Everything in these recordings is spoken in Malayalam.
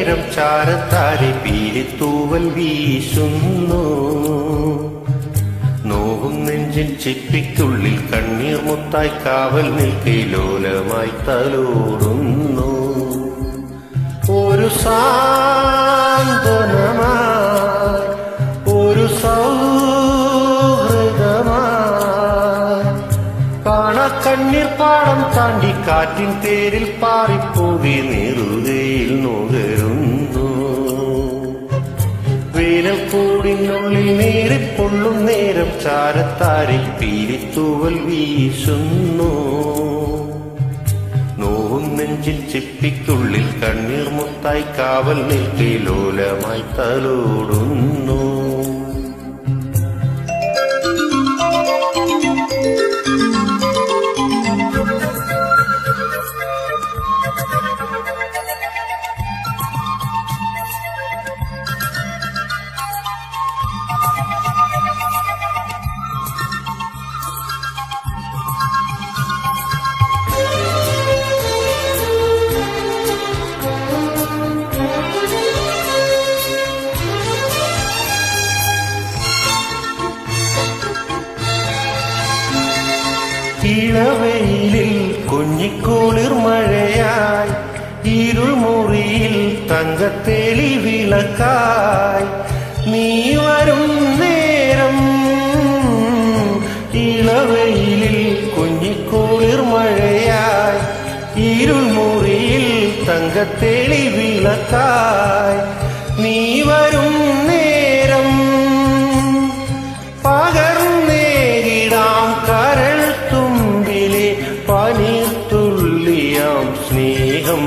നേരം ചാരത്താരി പീലിത്തൂവൽ വീശുന്നു. നോവും നെഞ്ചിൻ ചിപ്പിക്കുള്ളിൽ കണ്ണീർ മുത്തായി കാവൽ നിൽക്കെ ലോലമായി തലോടുന്നു. ഒരു സാന്ത്വനമായി ഒരു സൗഹൃദമായി കാണാക്കണ്ണീർ പാടം താണ്ടി കാറ്റിൻ തേരിൽ പാറിപ്പോകി നെറുകയിൽ നുകരുന്നു. വേനൽ കൂടിനുള്ളിൽ നേരിപ്പൊള്ളും നേരം ചാരത്താരി പീലിത്തൂവൽ വീശുന്നു. നോവും നെഞ്ചിൻ ചിപ്പിക്കുള്ളിൽ കണ്ണീർ മുത്തായി കാവൽ നിൽക്കെ ലോലമായി തലോടുന്നു. ഇളവെയിലിൽ കുഞ്ഞിക്കുളിർ മഴയായി ഇരുൾമുറിയിൽ തങ്കത്തേളി വിളക്കായി നീ വരും നേരം. ഇളവെയിലിൽ കുഞ്ഞിക്കുളിർ മഴയായി ഇരുൾമുറിയിൽ തങ്കത്തേളി വിളക്കായി നീ വരും നേരം. പകർന്നേകിടാം കരൾ പനിത്തുള്ളിയാം സ്നേഹം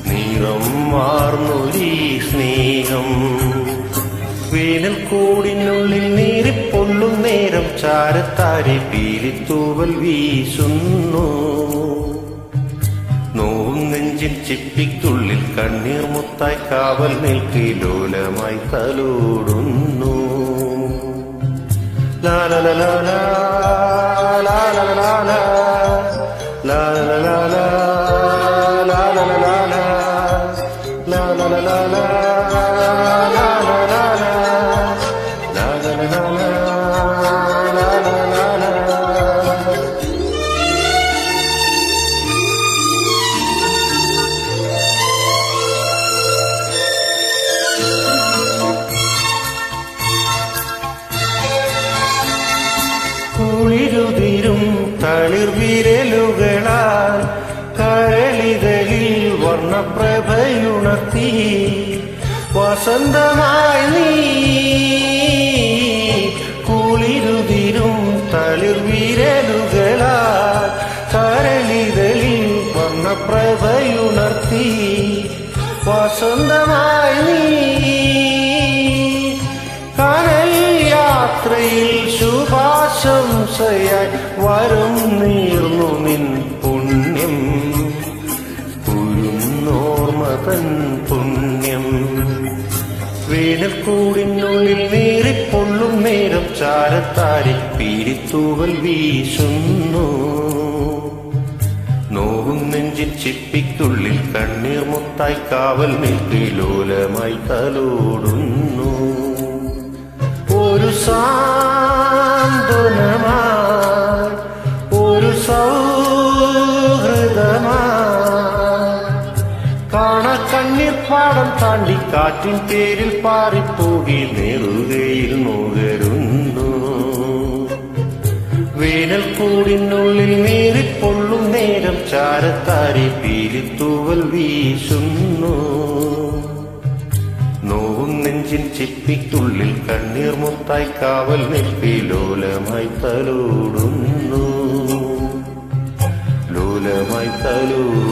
നിറം മാർന്നൊരീ സ്നേഹം. വേനൽ കൂടിനുള്ളിൽ നേരിപ്പൊള്ളും നേരം ചാരത്താരി പീലിത്തൂവൽ വീശുന്നു. നോവും നെഞ്ചിൻ ചിപ്പിക്കുള്ളിൽ കണ്ണീർ മുത്തായി കാവൽ നിൽക്കെ ലോലമായി തലോടുന്നു. ലാ ലാ ലാ ലാ ലാ ലാ ലാ ലാ ലാ la la la la la la la la la la la la la la കുളിരുതിരും തളിർവിരലുകളാൽ കരളിതളിൽ വർണ്ണപ്രഭയുണർത്തി വസന്തമായി നീ. കുളിരുതിരും തളിർവിരലുകളാൽ കരളിതളിൽ വർണ്ണപ്രഭയുണർത്തി വസന്തമായി നീ. കനൽ യാത്രയിൽ ശുഭാശംസയായി വരും നീർന്നു നിൻ പുണ്യം കുരുന്നോർമതൻ പുണ്യം. വേനൽ കൂടിനുള്ളിൽ നേരിപ്പൊള്ളും നേരം ചാരത്താരി പീലിത്തൂവൽ വീശുന്നു. നോവും നെഞ്ചിൻ ചിപ്പിക്കുള്ളിൽ കണ്ണീർ മുത്തായി കാവൽ നിൽക്കെ ലോലമായി തലോടുന്നു. ഒരു സാന്ത്വനമായി ഒരു സൗഹൃദമായി കാണാക്കണ്ണീർ പാടം താണ്ടി കാറ്റിൻ തേരിൽ പാറിപ്പോകി നെറുകയിൽ നുകരുന്നു. വേനൽ കൂടിനുള്ളിൽ നേരിപ്പൊള്ളും നേരം ചാരത്താരി പീലിത്തൂവൽ വീശുന്നു. നോവും നെഞ്ചിൻ ചിപ്പിക്കുള്ളിൽ കണ്ണീർ മുത്തായി കാവൽ നിൽക്കെ ലോലമായി തലോടുന്നു. ലോലമായി തലോടുന്നു.